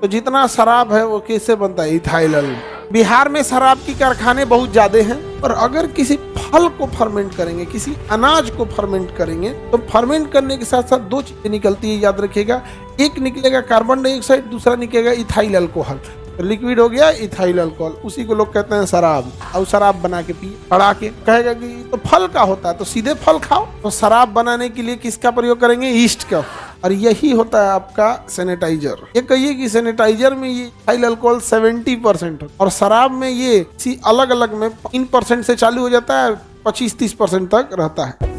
तो जितना शराब है वो किससे बनता है? Ethyl alcohol. बिहार में शराब की कारखाने बहुत ज्यादा हैं, और अगर किसी फल को फर्मेंट करेंगे, किसी अनाज को फर्मेंट करेंगे, तो फर्मेंट करने के साथ साथ दो चीजें निकलती है, याद रखिएगा। एक निकलेगा कार्बन डाइऑक्साइड, दूसरा निकलेगा इथाइल अल्कोहल। तो लिक्विड हो गया इथाइल अल्कोहल, उसी को लोग कहते हैं शराब। और शराब बना के पिए, पड़ा के कहेगा कि तो फल का होता है, तो सीधे फल खाओ। तो शराब बनाने के लिए किसका प्रयोग करेंगे? ईस्ट का। और यही होता है आपका सैनिटाइजर। ये कहिए कि सैनिटाइजर में ये इथाइल अल्कोहल 70% होता है, और शराब में ये इसी अलग अलग में 3% से चालू हो जाता है, 25-30% तक रहता है।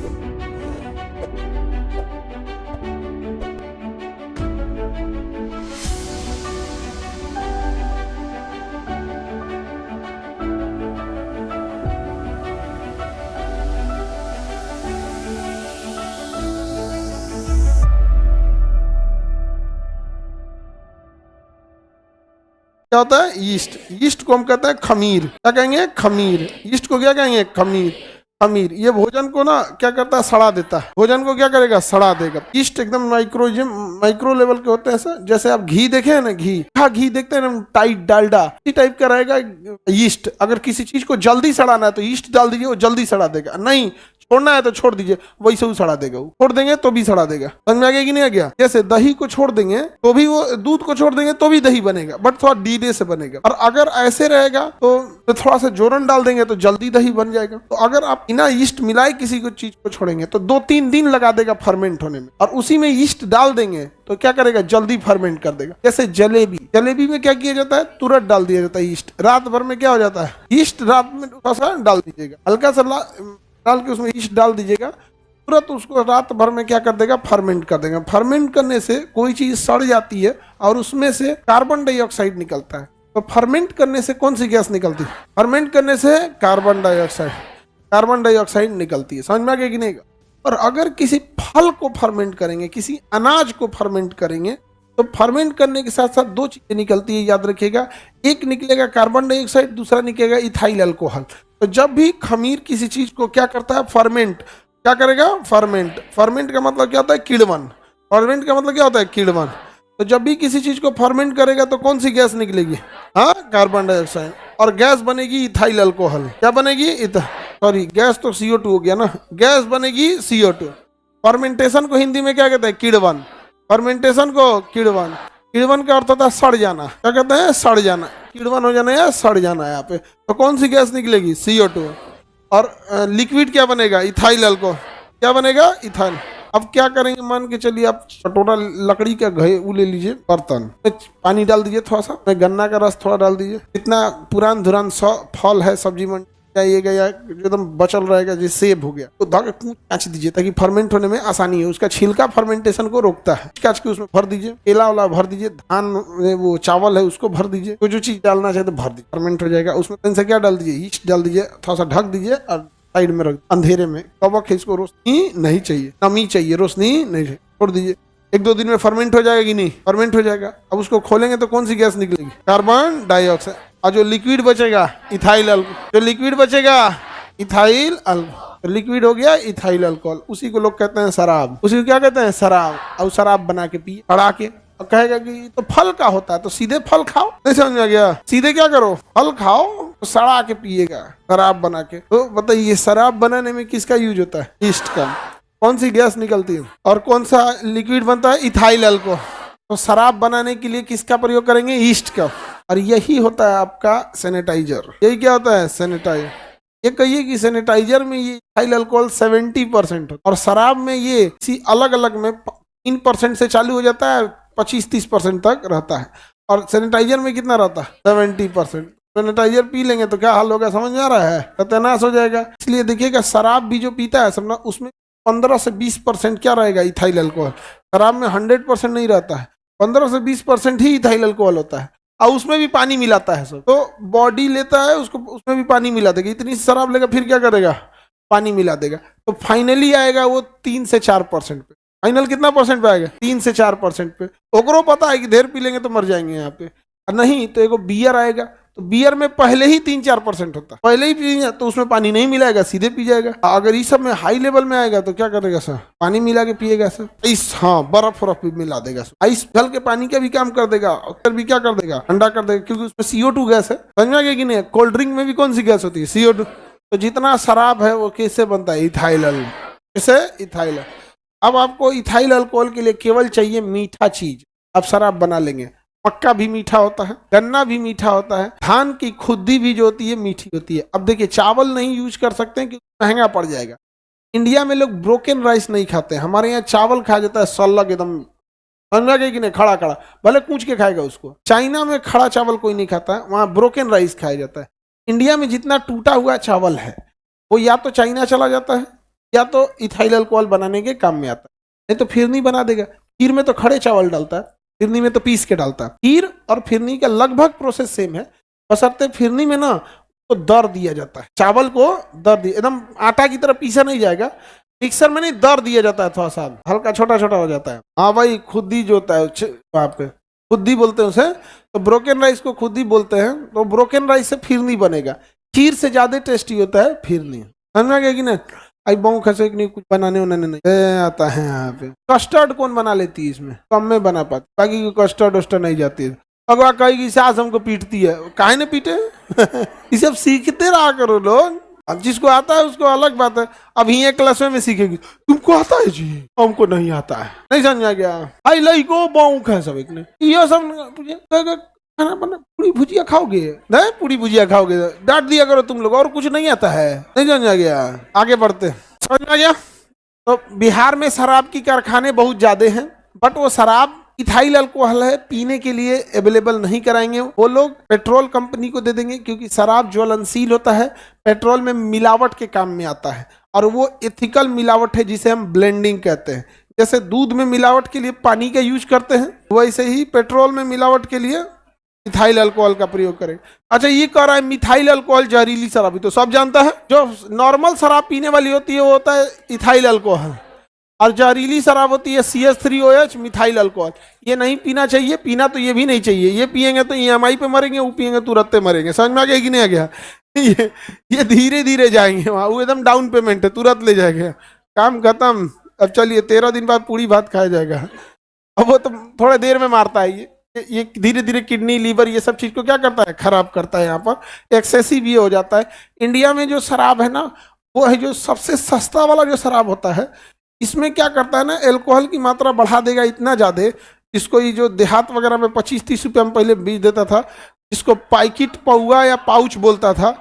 क्या होता है? ईस्ट। ईस्ट को हम कहते हैं खमीर। क्या कहेंगे? खमीर। ईस्ट को क्या कहेंगे? खमीर। खमीर ये भोजन को ना क्या करता है? सड़ा देता है। भोजन को क्या करेगा? सड़ा देगा। ईस्ट एकदम माइक्रो लेवल के होते हैं सर। जैसे आप घी देखे हैं ना, घी देखते हैं ना, टाइट डालडा, इसी टाइप का रहेगा ईस्ट। अगर किसी चीज को जल्दी सड़ाना है तो ईस्ट डाल दीजिए, वो जल्दी सड़ा देगा। नहीं छोड़ना है तो छोड़ दीजिए, वैसे वो सड़ा देगा। छोड़ देंगे तो भी सड़ा देगा। समझ में आ गया कि नहीं आ गया? जैसे दही को छोड़ देंगे तो भी वो, दूध को छोड़ देंगे तो भी दही बनेगा, बट थोड़ा धीरे से बनेगा। और अगर ऐसे रहेगा तो थोड़ा सा जोरन डाल देंगे तो जल्दी दही बन जाएगा। तो अगर आप बिना ईस्ट मिलाए किसी को चीज को छोड़ेंगे तो 2-3 दिन लगा देगा फर्मेंट होने में, और उसी में ईस्ट डाल देंगे तो क्या करेगा? जल्दी फर्मेंट कर देगा। जैसे जलेबी में क्या किया जाता है? तुरंत डाल दिया जाता है ईस्ट। रात भर में क्या हो जाता है? ईस्ट रात में थोड़ा सा डाल दीजिएगा, हल्का सा डाल के उसमें ईस्ट डाल दीजिएगा, तुरंत उसको रात भर में क्या कर देगा? फर्मेंट कर देगा। फर्मेंट करने से कोई चीज सड़ जाती है और उसमें से कार्बन डाइऑक्साइड निकलता है। तो फर्मेंट करने से कौन सी गैस निकलती है? फर्मेंट करने से कार्बन डाइऑक्साइड निकलती है। समझ में आ गया कि नहीं? और अगर किसी फल को फर्मेंट करेंगे, किसी अनाज को फर्मेंट करेंगे, तो फर्मेंट करने के साथ साथ दो चीजें निकलती है, याद रखिएगा। एक निकलेगा कार्बन डाइऑक्साइड, दूसरा निकलेगा इथाइल अल्कोहल। तो जब भी खमीर किसी चीज को क्या करता है? फर्मेंट। क्या करेगा? फर्मेंट। फर्मेंट का मतलब क्या होता है? किण्वन। फर्मेंट का मतलब क्या होता है? किण्वन। तो जब भी किसी चीज को फर्मेंट करेगा तो कौन सी गैस निकलेगी? हाँ, कार्बन डाइऑक्साइड। और गैस बनेगी इथाइल अल्कोहल। क्या बनेगी? सॉरी, गैस तो CO2 हो गया ना। गैस बनेगी CO2। फर्मेंटेशन को हिंदी में क्या कहते हैं? किण्वन। फर्मेंटेशन को किण्वन। किण्वन का अर्थ होता है सड़ जाना। क्या कहते हैं? सड़ जाना। किण्वन हो जाना या सड़ जाना है यहाँ पे। तो कौन सी गैस निकलेगी? CO2। और लिक्विड क्या बनेगा? Ethyl alcohol. क्या बनेगा? इथाइल। अब क्या करेंगे? मान के चलिए आप कटोरा लकड़ी का वो ले लीजिए, बर्तन में पानी डाल दीजिए, थोड़ा सा गन्ना का रस थोड़ा डाल दीजिए। इतना पुरान धुरान फल है सब्जी मंडी जाइएगा या एकदम बचल रहेगा, जैसे सेब हो गया, तो धागे काच दीजिए ताकि फर्मेंट होने में आसानी हो। उसका छिलका फर्मेंटेशन को रोकता है। काच के उसमें भर दीजिए, केला वाला भर दीजिए, धान वो चावल है उसको भर दीजिए, तो जो चीज डालना चाहे तो भर दीजिए, फर्मेंट हो जाएगा। उसमें से क्या डाल दीजिए? ईस्ट डाल दीजिए, थोड़ा सा ढक दीजिए और साइड में रख, अंधेरे में। कवक है, इसको रोशनी नहीं चाहिए, नमी चाहिए, रोशनी नहीं चाहिए, छोड़ दीजिए। 1-2 दिन में फर्मेंट हो जाएगा कि नहीं? फर्मेंट हो जाएगा। अब उसको खोलेंगे तो कौन सी गैस निकलेगी? Carbon dioxide. और जो लिक्विड बचेगा इथाइल अल्कोहल। जो लिक्विड बचेगा इथाइल अल्कोहल, तो लिक्विड हो गया इथाइल अल्कोहल। उसी को लोग कहते हैं शराब। उसी को क्या कहते हैं? शराब। और शराब बना के पिए, पड़ा के। और कहेगा कि तो फल का होता है, तो सीधे फल खाओ। नहीं समझ में आ गया? सीधे क्या करो? फल खाओ, तो सड़ा के पिएगा शराब बना के। तो बताइए शराब बनाने में किसका यूज होता है? ईस्ट का। कौन सी गैस निकलती है और कौन सा लिक्विड बनता है? Ethyl alcohol. तो शराब बनाने के लिए किसका प्रयोग करेंगे? ईस्ट का। और यही होता है आपका सैनिटाइजर। यही क्या होता है? सैनिटाइजर। ये कहिए कि सैनिटाइजर में ये इथाइल अल्कोहल 70% होता है, और शराब में ये इसी अलग अलग में 3% से चालू हो जाता है, 25-30% तक रहता है। और सैनिटाइजर में कितना रहता है? 70%। सैनिटाइजर पी लेंगे तो क्या हाल होगा? समझ में आ रहा है? सत्यानाश हो जाएगा। इसलिए देखिएगा, शराब भी जो पीता है समझना, उसमें 15 से 20% क्या रहेगा? Ethyl alcohol. शराब में 100% नहीं रहता है, 15 से 20% ही इथाइल अल्कोहल होता है, और उसमें भी पानी मिलाता है सब। तो बॉडी लेता है उसको, उसमें भी पानी मिला देगा। इतनी शराब लेगा फिर क्या करेगा? पानी मिला देगा। तो फाइनली आएगा वो 3 से 4% पे। फाइनल कितना परसेंट पे आएगा? 3 से 4% पे। ओकरो पता है कि ढेर पी लेंगे तो मर जाएंगे यहाँ पे, और नहीं तो एगो बियर आएगा, तो बियर में पहले ही 3-4% होता है, पहले ही पी तो उसमें पानी नहीं मिलाएगा, सीधे पी जाएगा। अगर इस सब में हाई लेवल में आएगा तो क्या करेगा सर, पानी मिला के पिएगा सर, आइस, हाँ बर्फ भी मिला देगा सर। आइस जल के पानी का भी काम कर देगा, फिर भी क्या कर देगा, ठंडा कर देगा, क्योंकि उसमें CO2 गैस है। समझ में आ गया कि नहीं? कोल्ड ड्रिंक में भी कौन सी गैस होती है, CO2। तो जितना शराब है वो कैसे बनता है, इथाइल अल्कोहल, कैसे, इथाइल। अब आपको इथाइल अल्कोहल के लिए केवल चाहिए मीठा चीज, आप शराब बना लेंगे। मक्का भी मीठा होता है, गन्ना भी मीठा होता है, धान की खुद्दी भी जो होती है मीठी होती है। अब देखिए चावल नहीं यूज कर सकते हैं क्योंकि महंगा पड़ जाएगा। इंडिया में लोग ब्रोकन राइस नहीं खाते, हमारे यहाँ चावल खाया जाता है सल्लग एकदम, समझा गया कि नहीं, खड़ा खड़ा, भले कूच के खाएगा उसको। चाइना में खड़ा चावल कोई नहीं खाता है, वहाँ ब्रोकन राइस खाया जाता है। इंडिया में जितना टूटा हुआ चावल है वो या तो चाइना चला जाता है या तो इथाइल अल्कोहल बनाने के काम में आता है, नहीं तो फिरनी बना देगा। खीर में तो खड़े चावल डालता है, फिरनी में तो पीस के डालता है। खीर और फिरनी का लगभग प्रोसेस सेम है, बशर्ते फिरनी में ना तो दर दिया जाता है, चावल को दर दिया, एकदम आटा की तरह पीसा नहीं जाएगा, मिक्सर में नहीं, दर दिया जाता है, थोड़ा सा हल्का छोटा छोटा हो जाता है। हाँ भाई, खुद्दी जो होता है वहाँ पे खुद्दी बोलते हैं उसे, तो ब्रोकन राइस को खुद्दी बोलते हैं। तो ब्रोकन राइस से फिरनी बनेगा, खीर से ज्यादा टेस्टी होता है फिरनी। समझ में आ गया कि नहीं? आई बहु खसे नहीं, कुछ बनाने उन्होंने नहीं आता है। यहाँ पे कस्टर्ड कौन बना लेती है, इसमें कम में बना पाती, बाकी कस्टर्ड वस्टर्ड नहीं जाती है। अगवा कहेगी सास हमको पीटती है, काहे ने पीटे ये सब सीखते रहा करो लोग, अब जिसको आता है उसको अलग बात है। अब ये क्लास में सीखेगी, तुमको आता है जी, हमको नहीं आता है, नहीं समझा गया। आई लई को बाउक है सब, एक ने ये सब खाना बना, पूरी भुजिया खाओगे, नहीं पूरी भुजिया खाओगे, डांट दिया करो तुम लोग, और कुछ नहीं आता है, नहीं समझा गया। आगे बढ़ते, समझ में आ गया। तो बिहार में शराब की कारखाने बहुत ज्यादा हैं, बट वो शराब इथाइल अल्कोहल है, पीने के लिए अवेलेबल नहीं कराएंगे वो लोग, पेट्रोल कंपनी को दे देंगे, क्योंकि शराब ज्वलनशील होता है, पेट्रोल में मिलावट के काम में आता है, और वो एथिकल मिलावट है जिसे हम ब्लेंडिंग कहते हैं। जैसे दूध में मिलावट के लिए पानी का यूज करते हैं, वैसे ही पेट्रोल में मिलावट के लिए इथाइल अल्कोहल का प्रयोग करें। अच्छा, ये कह रहा है मिथाइल अल्कोहल जहरीली शराब, तो सब जानता है, जो नॉर्मल शराब पीने वाली होती है वो होता है इथाइल अल्कोहल, और जहरीली शराब होती है CH3OH मिथाइल अल्कोहल। ये नहीं पीना चाहिए, पीना तो ये भी नहीं चाहिए, ये पियेंगे तो EMI पे मरेंगे, वो पियेंगे तुरंत मरेंगे। समझ में आ गया कि नहीं आ गया? ये धीरे धीरे जाएंगे वहाँ, वो एकदम डाउन पेमेंट है, तुरंत ले जाएंगे, काम खत्म। अब चलिए 13 दिन बाद पूरी भात खाया जाएगा, अब वो तो थोड़ा देर में मारता है। ये धीरे धीरे किडनी, लीवर, ये सब चीज को क्या करता है, खराब करता है। यहाँ पर एक्सेसिव ये हो जाता है। इंडिया में जो शराब है ना, वो है जो सबसे सस्ता वाला जो शराब होता है, इसमें क्या करता है ना, अल्कोहल की मात्रा बढ़ा देगा इतना ज्यादा, इसको ये जो देहात वगैरह में 25-30 रुपये में पहले बेच देता था, इसको पैकेट, पौआ या पाउच बोलता था,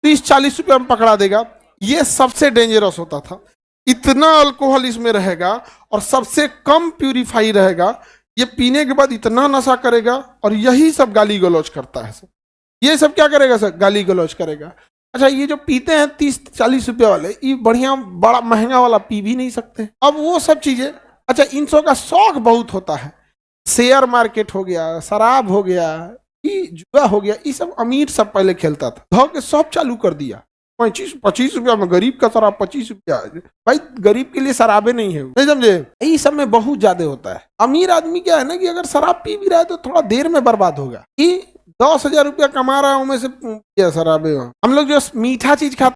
30-40 रुपये में पकड़ा देगा। ये सबसे डेंजरस होता था, इतना अल्कोहल इसमें रहेगा और सबसे कम प्यूरिफाई रहेगा। ये पीने के बाद इतना नशा करेगा, और यही सब गाली गलौज करता है सर। ये सब क्या करेगा सर, गाली गलौज करेगा। अच्छा, ये जो पीते हैं 30-40 रुपये वाले, ये बढ़िया बड़ा महंगा वाला पी भी नहीं सकते। अब वो सब चीजें, अच्छा इन सब का शौक बहुत होता है, शेयर मार्केट हो गया, शराब हो गया, ये जुआ हो गया, ये सब अमीर सब पहले खेलता था, धो के सब चालू कर दिया। 25 रुपया में गरीब का शराब 25 रुपया, भाई गरीब के लिए शराबे नहीं है, नहीं समझे? ये सब में बहुत ज्यादा होता है। अमीर आदमी क्या है ना कि अगर शराब पी भी रहा है तो थोड़ा देर में बर्बाद होगा। 10,000 रुपया कमा रहा है, उनमें से शराबे। हम लोग जो मीठा चीज खाते